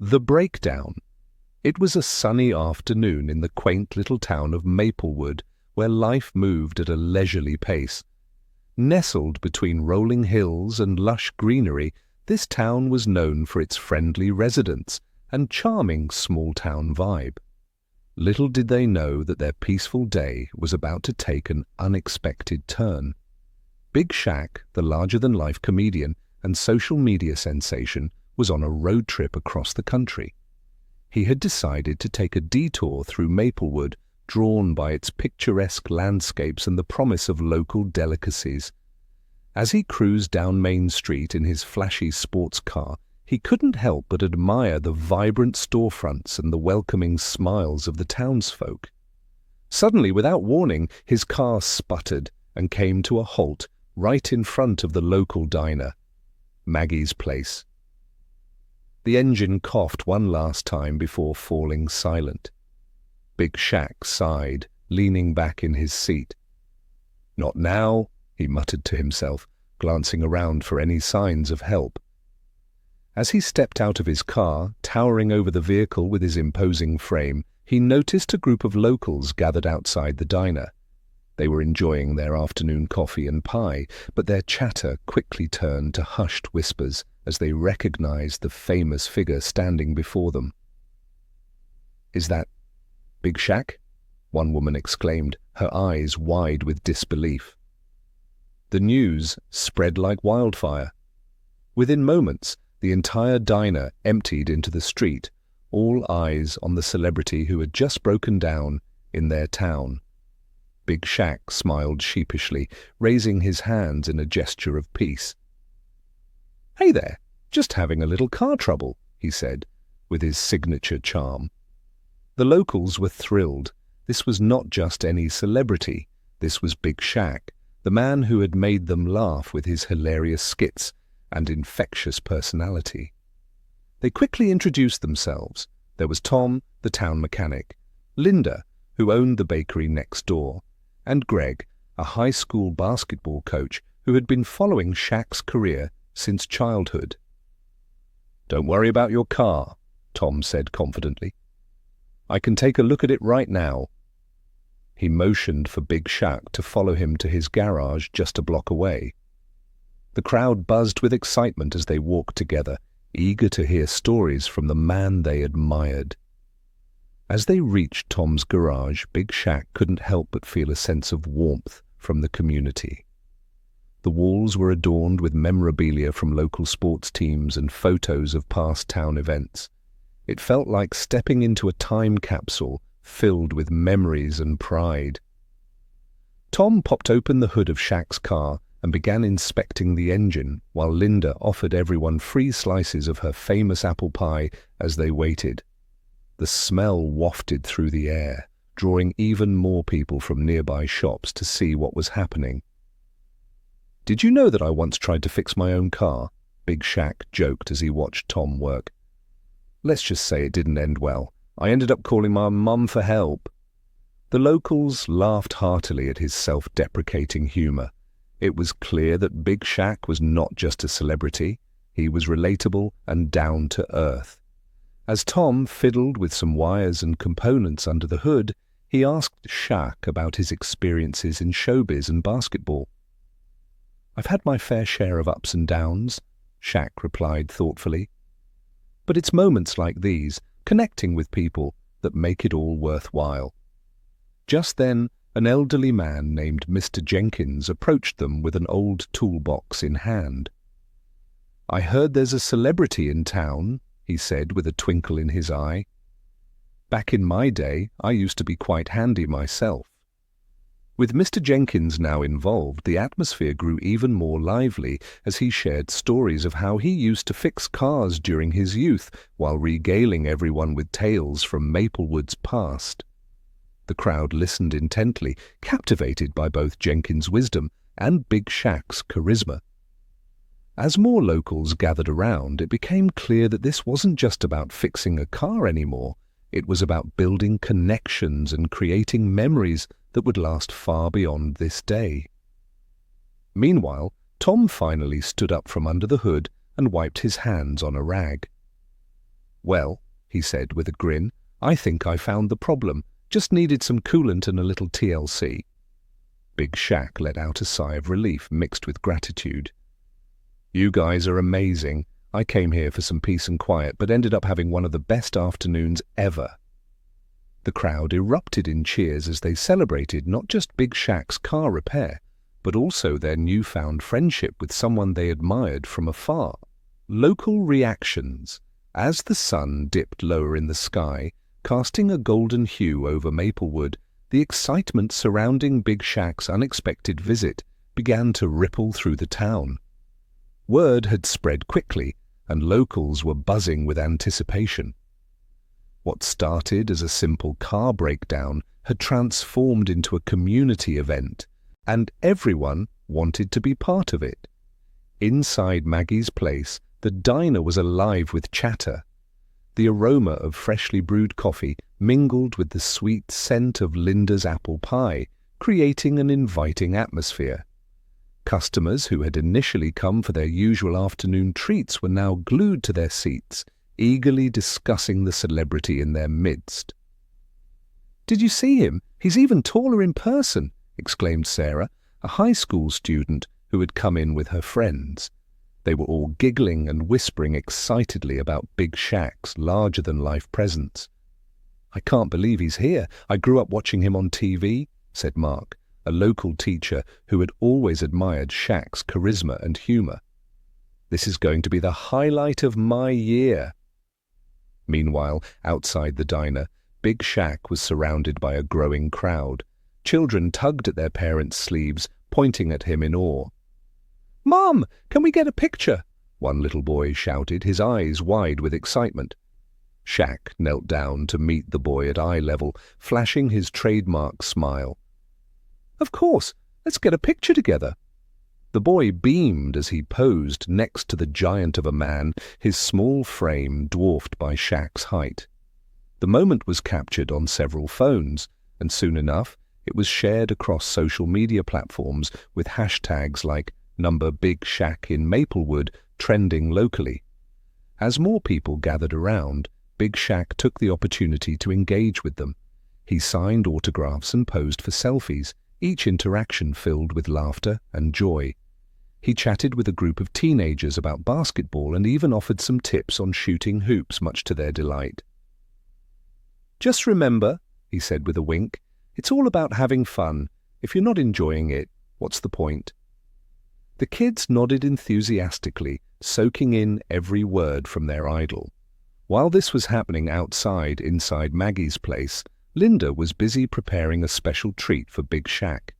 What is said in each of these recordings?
The Breakdown. It was a sunny afternoon in the quaint little town of Maplewood, where life moved at a leisurely pace. Nestled between rolling hills and lush greenery, this town was known for its friendly residents and charming small-town vibe. Little did they know that their peaceful day was about to take an unexpected turn. Big Shaq, the larger-than-life comedian and social media sensation, was on a road trip across the country. He had decided to take a detour through Maplewood, drawn by its picturesque landscapes and the promise of local delicacies. As he cruised down Main Street in his flashy sports car, he couldn't help but admire the vibrant storefronts and the welcoming smiles of the townsfolk. Suddenly, without warning, his car sputtered and came to a halt right in front of the local diner, Maggie's Place. The engine coughed one last time before falling silent. Big Shaq sighed, leaning back in his seat. "Not now," he muttered to himself, glancing around for any signs of help. As he stepped out of his car, towering over the vehicle with his imposing frame, he noticed a group of locals gathered outside the diner. They were enjoying their afternoon coffee and pie, but their chatter quickly turned to hushed whispers as they recognized the famous figure standing before them. "Is that Big Shaq?" one woman exclaimed, her eyes wide with disbelief. The news spread like wildfire. Within moments, the entire diner emptied into the street, all eyes on the celebrity who had just broken down in their town. Big Shaq smiled sheepishly, raising his hands in a gesture of peace. "Hey there, just having a little car trouble," he said, with his signature charm. The locals were thrilled. This was not just any celebrity. This was Big Shaq, the man who had made them laugh with his hilarious skits and infectious personality. They quickly introduced themselves. There was Tom, the town mechanic, Linda, who owned the bakery next door, and Greg, a high school basketball coach who had been following Shaq's career since childhood. "Don't worry about your car," Tom said confidently. "I can take a look at it right now." He motioned for Big Shaq to follow him to his garage just a block away. The crowd buzzed with excitement as they walked together, eager to hear stories from the man they admired. As they reached Tom's garage, Big Shaq couldn't help but feel a sense of warmth from the community. The walls were adorned with memorabilia from local sports teams and photos of past town events. It felt like stepping into a time capsule filled with memories and pride. Tom popped open the hood of Shaq's car and began inspecting the engine, while Linda offered everyone free slices of her famous apple pie as they waited. The smell wafted through the air, drawing even more people from nearby shops to see what was happening. "Did you know that I once tried to fix my own car?" Big Shaq joked as he watched Tom work. "Let's just say it didn't end well. I ended up calling my mum for help." The locals laughed heartily at his self-deprecating humor. It was clear that Big Shaq was not just a celebrity. He was relatable and down to earth. As Tom fiddled with some wires and components under the hood, he asked Shaq about his experiences in showbiz and basketball. "I've had my fair share of ups and downs," Shaq replied thoughtfully. "But it's moments like these, connecting with people, that make it all worthwhile." Just then, an elderly man named Mr. Jenkins approached them with an old toolbox in hand. "I heard there's a celebrity in town," he said with a twinkle in his eye. "Back in my day, I used to be quite handy myself." With Mr. Jenkins now involved, the atmosphere grew even more lively as he shared stories of how he used to fix cars during his youth while regaling everyone with tales from Maplewood's past. The crowd listened intently, captivated by both Jenkins' wisdom and Big Shaq's charisma. As more locals gathered around, it became clear that this wasn't just about fixing a car anymore. It was about building connections and creating memories that would last far beyond this day. Meanwhile, Tom finally stood up from under the hood and wiped his hands on a rag. "Well," he said with a grin, "I think I found the problem. Just needed some coolant and a little TLC." Big Shaq let out a sigh of relief mixed with gratitude. "You guys are amazing. I came here for some peace and quiet, but ended up having one of the best afternoons ever." The crowd erupted in cheers as they celebrated not just Big Shaq's car repair, but also their newfound friendship with someone they admired from afar. Local reactions. As the sun dipped lower in the sky, casting a golden hue over Maplewood, the excitement surrounding Big Shaq's unexpected visit began to ripple through the town. Word had spread quickly, and locals were buzzing with anticipation. What started as a simple car breakdown had transformed into a community event, and everyone wanted to be part of it. Inside Maggie's place, the diner was alive with chatter. The aroma of freshly brewed coffee mingled with the sweet scent of Linda's apple pie, creating an inviting atmosphere. Customers who had initially come for their usual afternoon treats were now glued to their seats, eagerly discussing the celebrity in their midst. "Did you see him? He's even taller in person," exclaimed Sarah, a high school student who had come in with her friends. They were all giggling and whispering excitedly about Big Shaq's larger-than-life presence. "I can't believe he's here. I grew up watching him on TV," said Mark, a local teacher who had always admired Shaq's charisma and humor. "This is going to be the highlight of my year." Meanwhile, outside the diner, Big Shaq was surrounded by a growing crowd. Children tugged at their parents' sleeves, pointing at him in awe. "Mom, can we get a picture?" one little boy shouted, his eyes wide with excitement. Shaq knelt down to meet the boy at eye level, flashing his trademark smile. "Of course, let's get a picture together." The boy beamed as he posed next to the giant of a man, his small frame dwarfed by Shaq's height. The moment was captured on several phones, and soon enough it was shared across social media platforms with hashtags like #Big Shaq in Maplewood trending locally. As more people gathered around, Big Shaq took the opportunity to engage with them. He signed autographs and posed for selfies, each interaction filled with laughter and joy. He chatted with a group of teenagers about basketball and even offered some tips on shooting hoops, much to their delight. "Just remember," he said with a wink, "it's all about having fun. If you're not enjoying it, what's the point?" The kids nodded enthusiastically, soaking in every word from their idol. While this was happening inside Maggie's place, Linda was busy preparing a special treat for Big Shaq.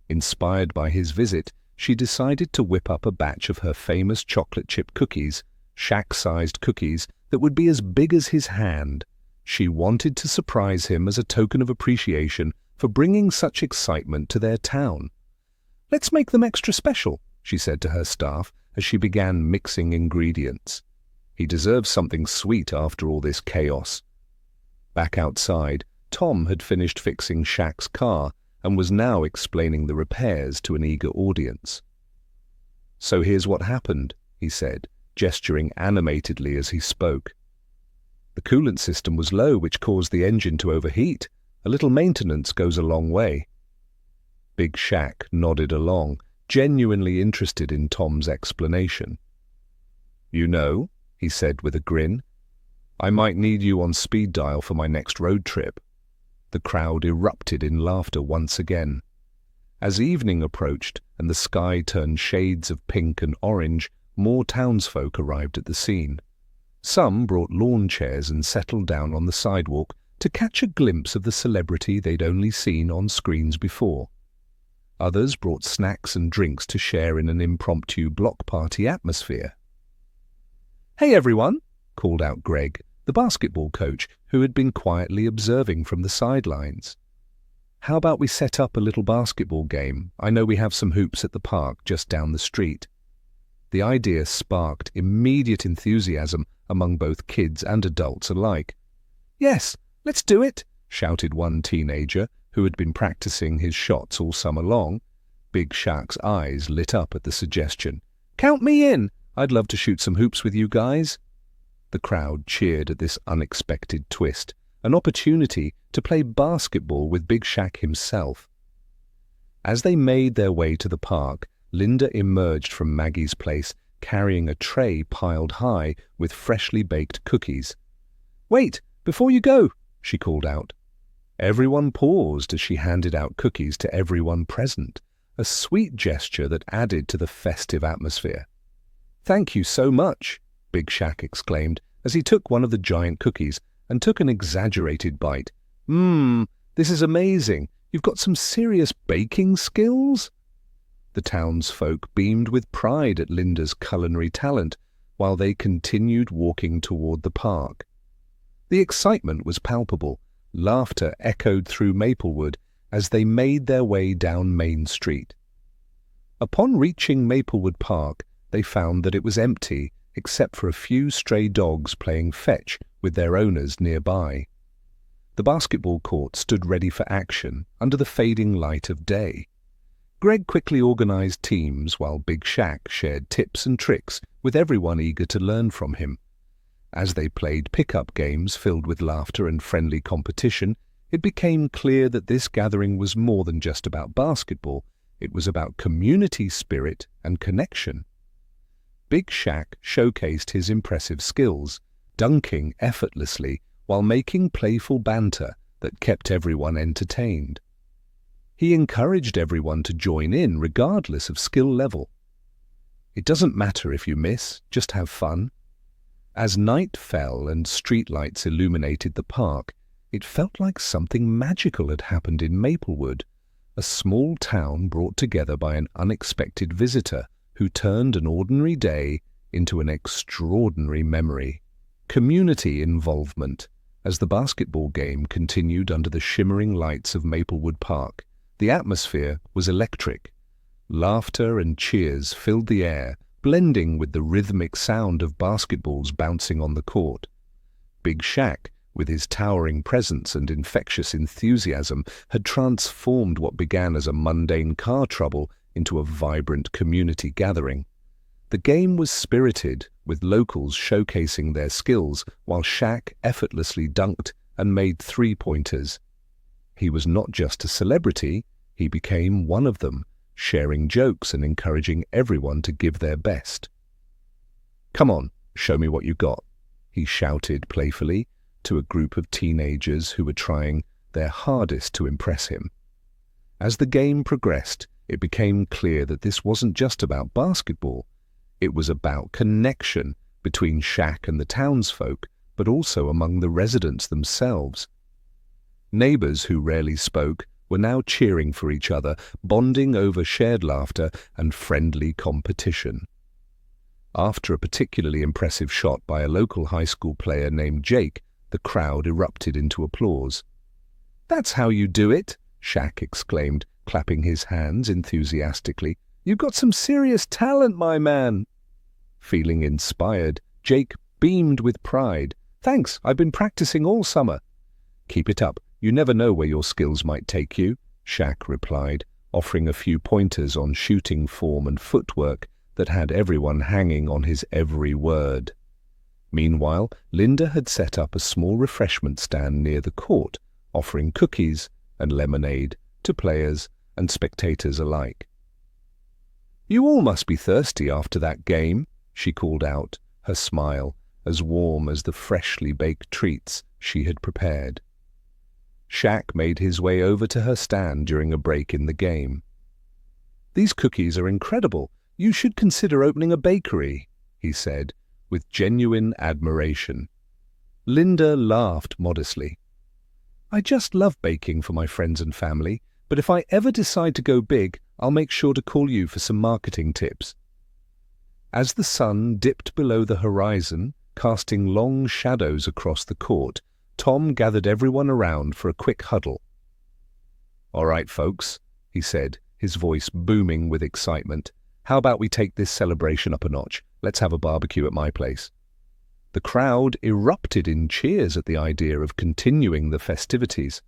Inspired by his visit, she decided to whip up a batch of her famous chocolate chip cookies, Shaq-sized cookies that would be as big as his hand. She wanted to surprise him as a token of appreciation for bringing such excitement to their town. "Let's make them extra special," she said to her staff as she began mixing ingredients. He deserves something sweet after all this chaos. Back outside, Tom had finished fixing Shaq's car and was now explaining the repairs to an eager audience. "So here's what happened," he said, gesturing animatedly as he spoke. "The coolant system was low, which caused the engine to overheat. A little maintenance goes a long way." Big Shaq nodded along, genuinely interested in Tom's explanation. "You know," he said with a grin, "I might need you on speed dial for my next road trip." The crowd erupted in laughter once again. As evening approached and the sky turned shades of pink and orange, more townsfolk arrived at the scene. Some brought lawn chairs and settled down on the sidewalk to catch a glimpse of the celebrity they'd only seen on screens before. Others brought snacks and drinks to share in an impromptu block party atmosphere. "Hey everyone," called out Greg, the basketball coach who had been quietly observing from the sidelines. "How about we set up a little basketball game? I know we have some hoops at the park just down the street." The idea sparked immediate enthusiasm among both kids and adults alike. "Yes, let's do it," shouted one teenager who had been practicing his shots all summer long. Big Shaq's eyes lit up at the suggestion. "Count me in. I'd love to shoot some hoops with you guys." The crowd cheered at this unexpected twist, an opportunity to play basketball with Big Shaq himself. As they made their way to the park, Linda emerged from Maggie's place carrying a tray piled high with freshly baked cookies. "Wait, before you go," she called out. Everyone paused as she handed out cookies to everyone present, a sweet gesture that added to the festive atmosphere. "Thank you so much," Big Shaq exclaimed as he took one of the giant cookies and took an exaggerated bite. This is amazing. You've got some serious baking skills?" The townsfolk beamed with pride at Linda's culinary talent while they continued walking toward the park. The excitement was palpable. Laughter echoed through Maplewood as they made their way down Main Street. Upon reaching Maplewood Park, they found that it was empty except for a few stray dogs playing fetch with their owners nearby. The basketball court stood ready for action under the fading light of day. Greg quickly organized teams while Big Shaq shared tips and tricks with everyone eager to learn from him. As they played pickup games filled with laughter and friendly competition, it became clear that this gathering was more than just about basketball. It was about community spirit and connection. Big Shaq showcased his impressive skills, dunking effortlessly while making playful banter that kept everyone entertained. He encouraged everyone to join in regardless of skill level. "It doesn't matter if you miss, just have fun." As night fell and streetlights illuminated the park, it felt like something magical had happened in Maplewood, a small town brought together by an unexpected visitor who turned an ordinary day into an extraordinary memory. Community involvement. As the basketball game continued under the shimmering lights of Maplewood Park, the atmosphere was electric. Laughter and cheers filled the air, blending with the rhythmic sound of basketballs bouncing on the court. Big Shaq, with his towering presence and infectious enthusiasm, had transformed what began as a mundane car trouble into a vibrant community gathering. The game was spirited, with locals showcasing their skills while Shaq effortlessly dunked and made three-pointers. He was not just a celebrity, he became one of them, sharing jokes and encouraging everyone to give their best. "Come on, show me what you got," he shouted playfully to a group of teenagers who were trying their hardest to impress him. As the game progressed, it became clear that this wasn't just about basketball. It was about connection between Shaq and the townsfolk, but also among the residents themselves. Neighbors who rarely spoke were now cheering for each other, bonding over shared laughter and friendly competition. After a particularly impressive shot by a local high school player named Jake, the crowd erupted into applause. "That's how you do it," Shaq exclaimed, clapping his hands enthusiastically. "You've got some serious talent, my man." Feeling inspired, Jake beamed with pride. "Thanks, I've been practicing all summer." "Keep it up. You never know where your skills might take you," Shaq replied, offering a few pointers on shooting form and footwork that had everyone hanging on his every word. Meanwhile, Linda had set up a small refreshment stand near the court, offering cookies and lemonade to players and spectators alike. "You all must be thirsty after that game," she called out, her smile as warm as the freshly baked treats she had prepared. Shaq made his way over to her stand during a break in the game. "These cookies are incredible. You should consider opening a bakery," he said, with genuine admiration. Linda laughed modestly. "I just love baking for my friends and family, but if I ever decide to go big, I'll make sure to call you for some marketing tips." As the sun dipped below the horizon, casting long shadows across the court, Tom gathered everyone around for a quick huddle. "All right, folks," he said, his voice booming with excitement. "How about we take this celebration up a notch? Let's have a barbecue at my place." The crowd erupted in cheers at the idea of continuing the festivities.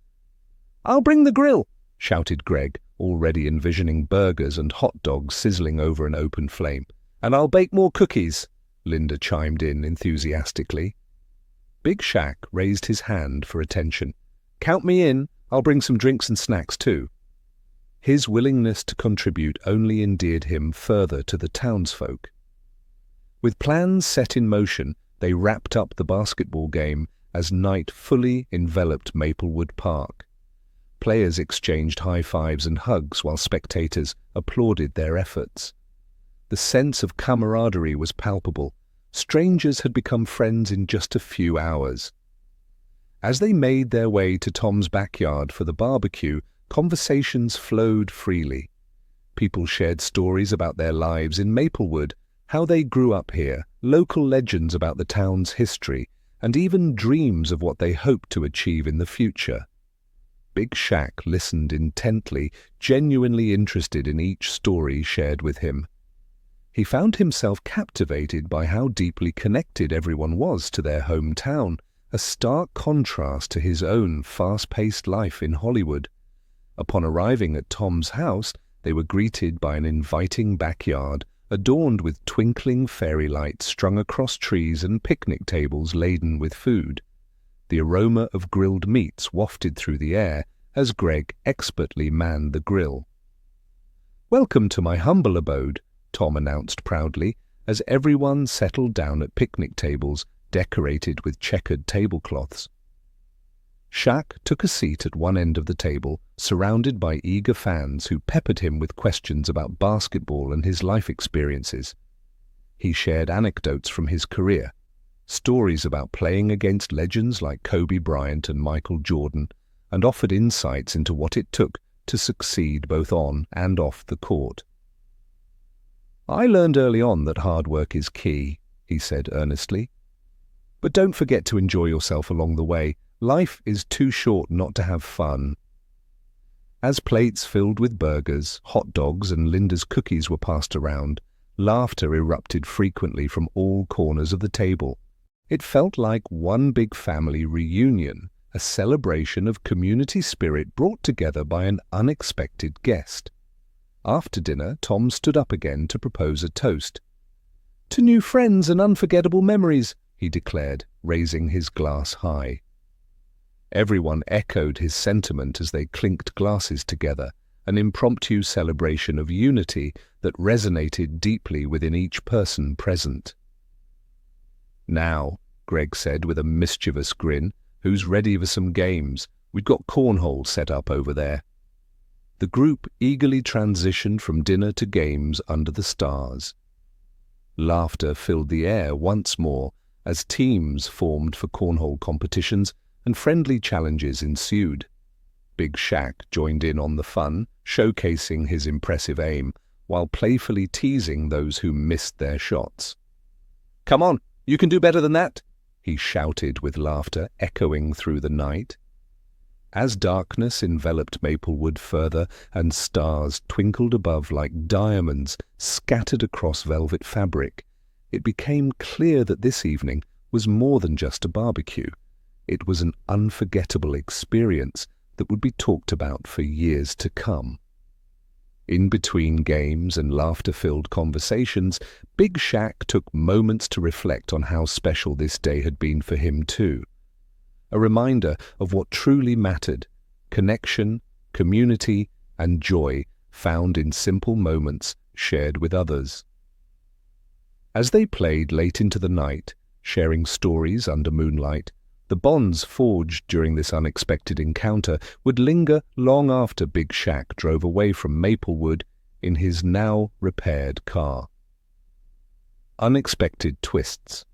"I'll bring the grill," shouted Greg, already envisioning burgers and hot dogs sizzling over an open flame. "And I'll bake more cookies," Linda chimed in enthusiastically. Big Shaq raised his hand for attention. "Count me in. I'll bring some drinks and snacks too." His willingness to contribute only endeared him further to the townsfolk. With plans set in motion, they wrapped up the basketball game as night fully enveloped Maplewood Park. Players exchanged high fives and hugs while spectators applauded their efforts. The sense of camaraderie was palpable. Strangers had become friends in just a few hours. As they made their way to Tom's backyard for the barbecue, conversations flowed freely. People shared stories about their lives in Maplewood, how they grew up here, local legends about the town's history, and even dreams of what they hoped to achieve in the future. Big Shaq listened intently, genuinely interested in each story shared with him. He found himself captivated by how deeply connected everyone was to their hometown, a stark contrast to his own fast-paced life in Hollywood. Upon arriving at Tom's house, they were greeted by an inviting backyard, adorned with twinkling fairy lights strung across trees and picnic tables laden with food. The aroma of grilled meats wafted through the air as Greg expertly manned the grill. "Welcome to my humble abode," Tom announced proudly, as everyone settled down at picnic tables decorated with checkered tablecloths. Shaq took a seat at one end of the table, surrounded by eager fans who peppered him with questions about basketball and his life experiences. He shared anecdotes from his career, stories about playing against legends like Kobe Bryant and Michael Jordan, and offered insights into what it took to succeed both on and off the court. "I learned early on that hard work is key," he said earnestly. "But don't forget to enjoy yourself along the way. Life is too short not to have fun." As plates filled with burgers, hot dogs, and Linda's cookies were passed around, laughter erupted frequently from all corners of the table. It felt like one big family reunion, a celebration of community spirit brought together by an unexpected guest. After dinner, Tom stood up again to propose a toast. "To new friends and unforgettable memories," he declared, raising his glass high. Everyone echoed his sentiment as they clinked glasses together, an impromptu celebration of unity that resonated deeply within each person present. "Now," Greg said with a mischievous grin, "who's ready for some games? We've got cornhole set up over there." The group eagerly transitioned from dinner to games under the stars. Laughter filled the air once more as teams formed for cornhole competitions and friendly challenges ensued. Big Shaq joined in on the fun, showcasing his impressive aim, while playfully teasing those who missed their shots. "Come on, you can do better than that," he shouted with laughter echoing through the night. As darkness enveloped Maplewood further and stars twinkled above like diamonds scattered across velvet fabric, it became clear that this evening was more than just a barbecue. It was an unforgettable experience that would be talked about for years to come. In between games and laughter-filled conversations, Big Shaq took moments to reflect on how special this day had been for him too. A reminder of what truly mattered: connection, community, and joy found in simple moments shared with others. As they played late into the night, sharing stories under moonlight, the bonds forged during this unexpected encounter would linger long after Big Shaq drove away from Maplewood in his now repaired car. Unexpected twists.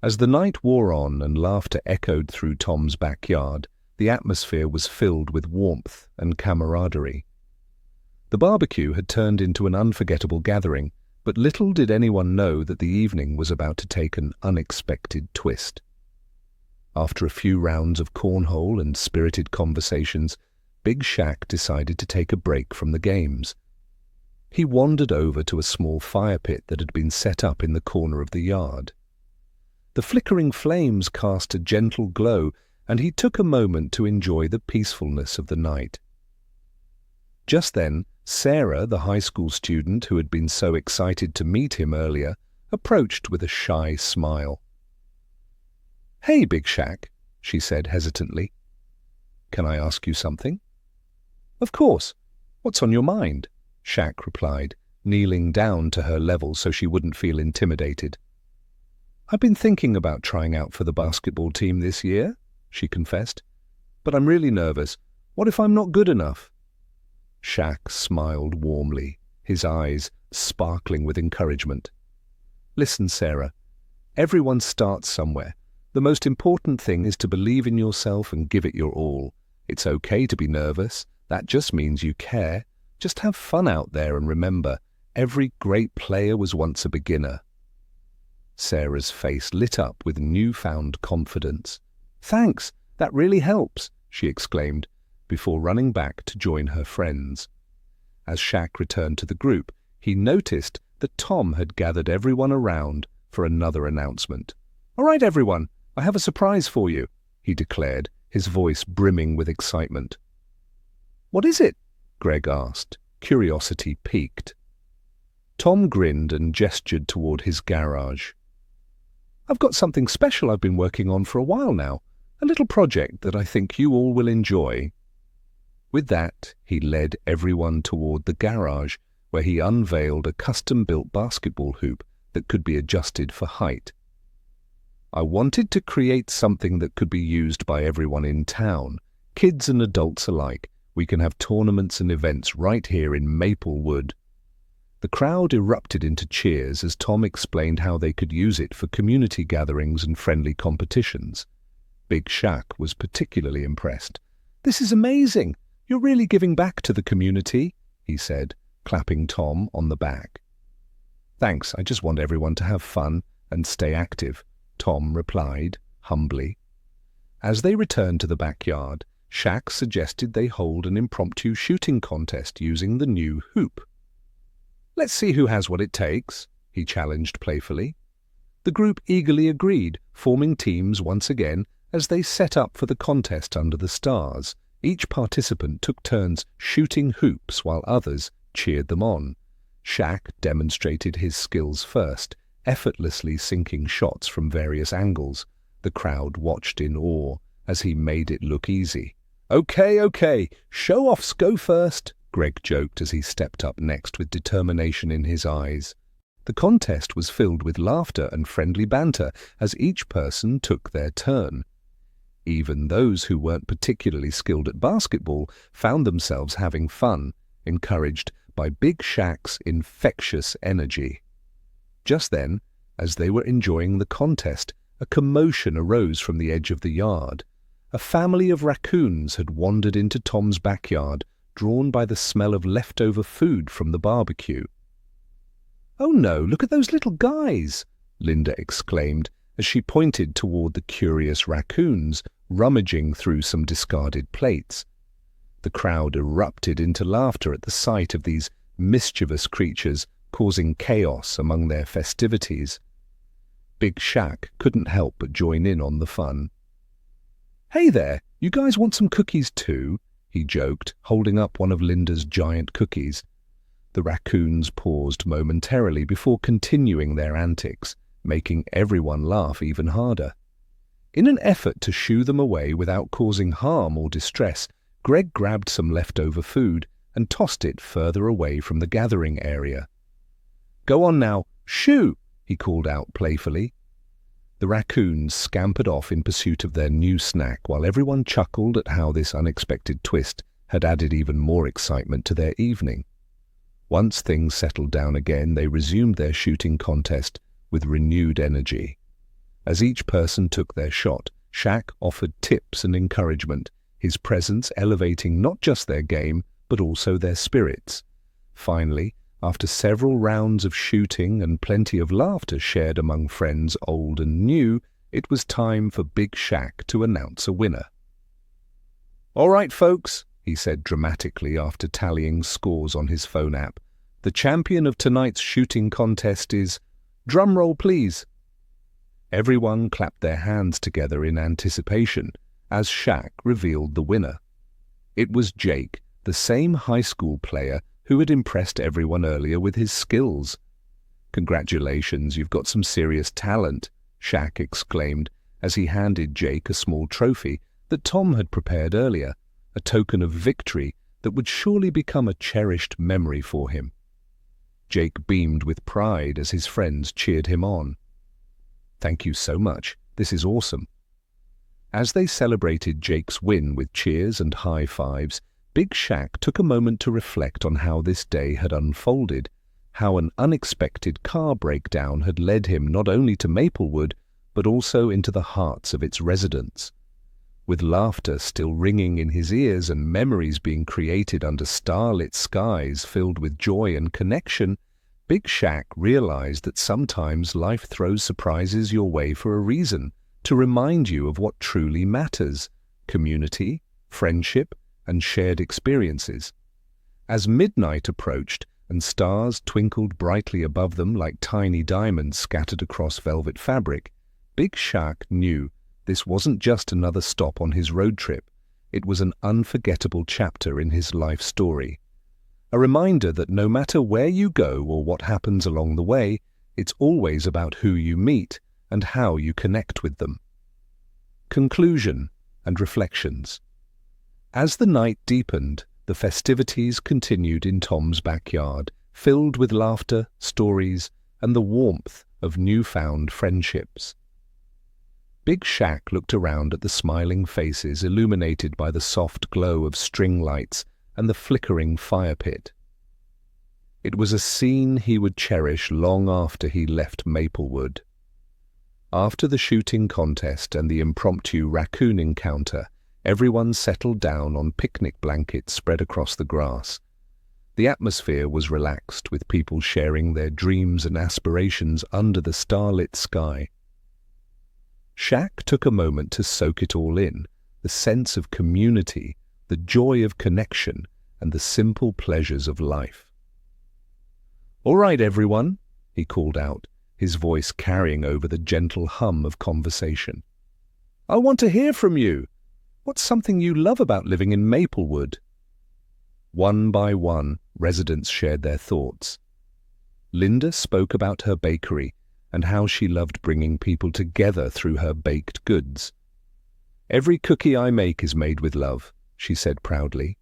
As the night wore on and laughter echoed through Tom's backyard, the atmosphere was filled with warmth and camaraderie. The barbecue had turned into an unforgettable gathering, but little did anyone know that the evening was about to take an unexpected twist. After a few rounds of cornhole and spirited conversations, Big Shaq decided to take a break from the games. He wandered over to a small fire pit that had been set up in the corner of the yard. The flickering flames cast a gentle glow, and he took a moment to enjoy the peacefulness of the night. Just then, Sarah, the high school student who had been so excited to meet him earlier, approached with a shy smile. "Hey, Big Shaq," she said hesitantly. "Can I ask you something?" "Of course. What's on your mind?" Shaq replied, kneeling down to her level so she wouldn't feel intimidated. "I've been thinking about trying out for the basketball team this year," she confessed. "But I'm really nervous. What if I'm not good enough?" Shaq smiled warmly, his eyes sparkling with encouragement. "Listen, Sarah, everyone starts somewhere. The most important thing is to believe in yourself and give it your all. It's okay to be nervous. That just means you care. Just have fun out there and remember, every great player was once a beginner." Sarah's face lit up with newfound confidence. "Thanks, that really helps," she exclaimed, before running back to join her friends. As Shaq returned to the group, he noticed that Tom had gathered everyone around for another announcement. "All right, everyone, I have a surprise for you," he declared, his voice brimming with excitement. "What is it?" Greg asked, curiosity piqued. Tom grinned and gestured toward his garage. "I've got something special I've been working on for a while now, a little project that I think you all will enjoy." With that, he led everyone toward the garage, where he unveiled a custom-built basketball hoop that could be adjusted for height. "I wanted to create something that could be used by everyone in town, kids and adults alike. We can have tournaments and events right here in Maplewood." The crowd erupted into cheers as Tom explained how they could use it for community gatherings and friendly competitions. Big Shaq was particularly impressed. "This is amazing! You're really giving back to the community," he said, clapping Tom on the back. "Thanks, I just want everyone to have fun and stay active," Tom replied, humbly. As they returned to the backyard, Shaq suggested they hold an impromptu shooting contest using the new hoop. "Let's see who has what it takes," he challenged playfully. The group eagerly agreed, forming teams once again as they set up for the contest under the stars. Each participant took turns shooting hoops while others cheered them on. Shaq demonstrated his skills first, effortlessly sinking shots from various angles. The crowd watched in awe as he made it look easy. Okay, show-offs go first," Greg joked as he stepped up next with determination in his eyes. The contest was filled with laughter and friendly banter as each person took their turn. Even those who weren't particularly skilled at basketball found themselves having fun, encouraged by Big Shaq's infectious energy. Just then, as they were enjoying the contest, a commotion arose from the edge of the yard. A family of raccoons had wandered into Tom's backyard, drawn by the smell of leftover food from the barbecue. "Oh no, look at those little guys!" Linda exclaimed as she pointed toward the curious raccoons rummaging through some discarded plates. The crowd erupted into laughter at the sight of these mischievous creatures causing chaos among their festivities. Big Shaq couldn't help but join in on the fun. "Hey there, you guys want some cookies too?" he joked, holding up one of Linda's giant cookies. The raccoons paused momentarily before continuing their antics, making everyone laugh even harder. In an effort to shoo them away without causing harm or distress, Greg grabbed some leftover food and tossed it further away from the gathering area. "Go on now, shoo!" he called out playfully. The raccoons scampered off in pursuit of their new snack while everyone chuckled at how this unexpected twist had added even more excitement to their evening. Once things settled down again, they resumed their shooting contest with renewed energy. As each person took their shot, Shaq offered tips and encouragement, his presence elevating not just their game, but also their spirits. Finally, after several rounds of shooting and plenty of laughter shared among friends old and new, it was time for Big Shaq to announce a winner. "All right, folks," he said dramatically after tallying scores on his phone app, "the champion of tonight's shooting contest is... Drum roll, please." Everyone clapped their hands together in anticipation as Shaq revealed the winner. It was Jake, the same high school player who had impressed everyone earlier with his skills. "Congratulations, you've got some serious talent," Shaq exclaimed as he handed Jake a small trophy that Tom had prepared earlier, a token of victory that would surely become a cherished memory for him. Jake beamed with pride as his friends cheered him on. "Thank you so much. This is awesome." As they celebrated Jake's win with cheers and high fives, Big Shaq took a moment to reflect on how this day had unfolded, how an unexpected car breakdown had led him not only to Maplewood, but also into the hearts of its residents. With laughter still ringing in his ears and memories being created under starlit skies filled with joy and connection, Big Shaq realized that sometimes life throws surprises your way for a reason, to remind you of what truly matters: community, friendship, and shared experiences. As midnight approached and stars twinkled brightly above them like tiny diamonds scattered across velvet fabric, Big Shaq knew this wasn't just another stop on his road trip. It was an unforgettable chapter in his life story. A reminder that no matter where you go or what happens along the way, it's always about who you meet and how you connect with them. Conclusion and reflections. As the night deepened, the festivities continued in Tom's backyard, filled with laughter, stories, and the warmth of newfound friendships. Big Shaq looked around at the smiling faces illuminated by the soft glow of string lights and the flickering fire pit. It was a scene he would cherish long after he left Maplewood. After the shooting contest and the impromptu raccoon encounter, everyone settled down on picnic blankets spread across the grass. The atmosphere was relaxed, with people sharing their dreams and aspirations under the starlit sky. Shaq took a moment to soak it all in, the sense of community, the joy of connection, and the simple pleasures of life. "All right, everyone," he called out, his voice carrying over the gentle hum of conversation. "I want to hear from you. What's something you love about living in Maplewood?" One by one, residents shared their thoughts. Linda spoke about her bakery and how she loved bringing people together through her baked goods. "Every cookie I make is made with love," she said proudly.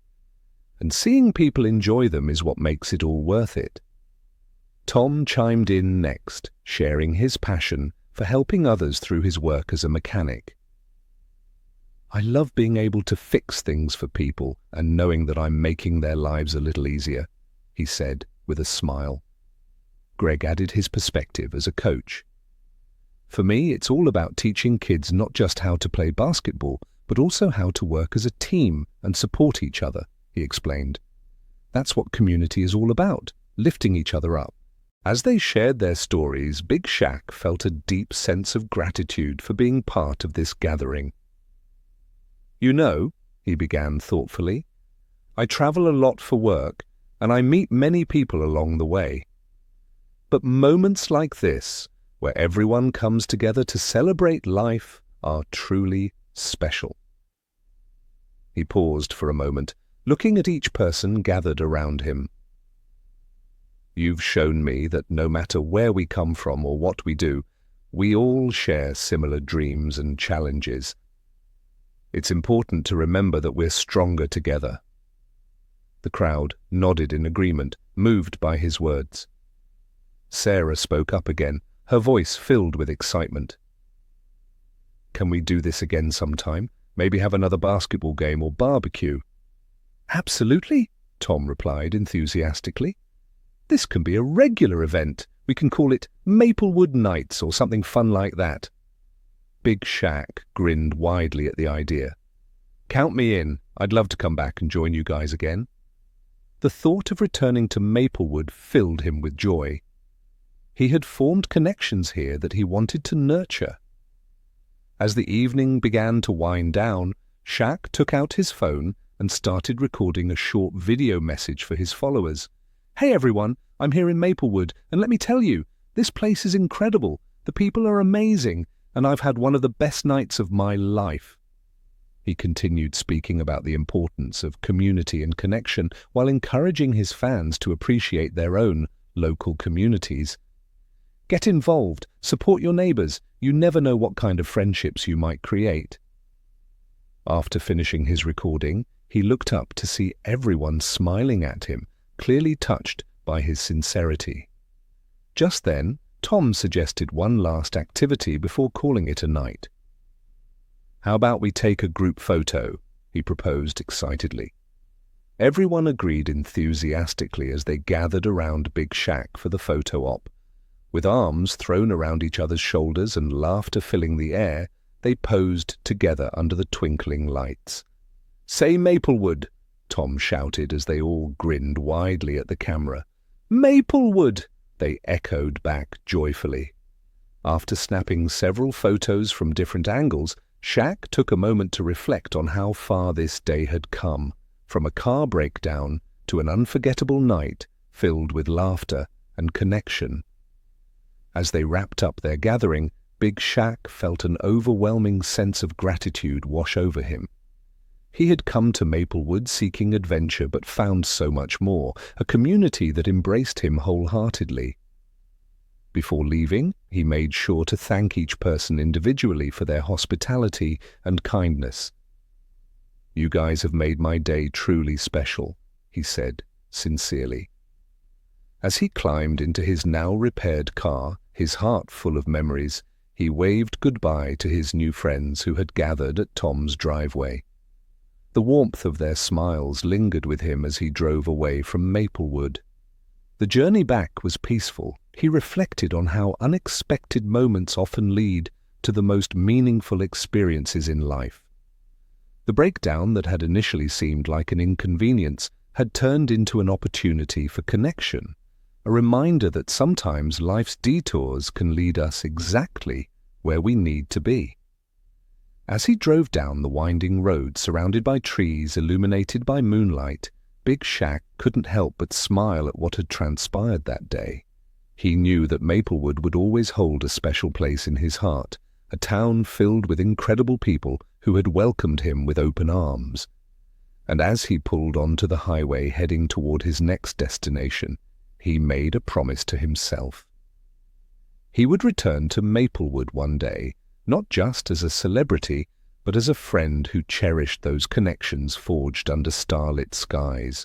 "And seeing people enjoy them is what makes it all worth it." Tom chimed in next, sharing his passion for helping others through his work as a mechanic. "I love being able to fix things for people and knowing that I'm making their lives a little easier," he said with a smile. Greg added his perspective as a coach. "For me, it's all about teaching kids not just how to play basketball, but also how to work as a team and support each other," he explained. "That's what community is all about, lifting each other up." As they shared their stories, Big Shaq felt a deep sense of gratitude for being part of this gathering. "You know," he began thoughtfully, "I travel a lot for work, and I meet many people along the way. But moments like this, where everyone comes together to celebrate life, are truly special." He paused for a moment, looking at each person gathered around him. "You've shown me that no matter where we come from or what we do, we all share similar dreams and challenges. It's important to remember that we're stronger together." The crowd nodded in agreement, moved by his words. Sarah spoke up again, her voice filled with excitement. "Can we do this again sometime? Maybe have another basketball game or barbecue?" "Absolutely," Tom replied enthusiastically. "This can be a regular event. We can call it Maplewood Nights or something fun like that." Big Shaq grinned widely at the idea. "Count me in. I'd love to come back and join you guys again." The thought of returning to Maplewood filled him with joy. He had formed connections here that he wanted to nurture. As the evening began to wind down, Shaq took out his phone and started recording a short video message for his followers. "Hey everyone, I'm here in Maplewood, and let me tell you, this place is incredible. The people are amazing, and I've had one of the best nights of my life." He continued speaking about the importance of community and connection while encouraging his fans to appreciate their own local communities. Get involved, support your neighbors. You never know what kind of friendships you might create. After finishing his recording, he looked up to see everyone smiling at him, clearly touched by his sincerity. Just then, Tom suggested one last activity before calling it a night. "How about we take a group photo?" he proposed excitedly. Everyone agreed enthusiastically as they gathered around Big Shaq for the photo op. With arms thrown around each other's shoulders and laughter filling the air, they posed together under the twinkling lights. "Say Maplewood!" Tom shouted as they all grinned widely at the camera. "Maplewood!" they echoed back joyfully. After snapping several photos from different angles, Shaq took a moment to reflect on how far this day had come, from a car breakdown to an unforgettable night filled with laughter and connection. As they wrapped up their gathering, Big Shaq felt an overwhelming sense of gratitude wash over him. He had come to Maplewood seeking adventure but found so much more, a community that embraced him wholeheartedly. Before leaving, he made sure to thank each person individually for their hospitality and kindness. "You guys have made my day truly special," he said sincerely. As he climbed into his now repaired car, his heart full of memories, he waved goodbye to his new friends who had gathered at Tom's driveway. The warmth of their smiles lingered with him as he drove away from Maplewood. The journey back was peaceful. He reflected on how unexpected moments often lead to the most meaningful experiences in life. The breakdown that had initially seemed like an inconvenience had turned into an opportunity for connection, a reminder that sometimes life's detours can lead us exactly where we need to be. As he drove down the winding road surrounded by trees illuminated by moonlight, Big Shaq couldn't help but smile at what had transpired that day. He knew that Maplewood would always hold a special place in his heart, a town filled with incredible people who had welcomed him with open arms. And as he pulled onto the highway heading toward his next destination, he made a promise to himself. He would return to Maplewood one day, not just as a celebrity, but as a friend who cherished those connections forged under starlit skies.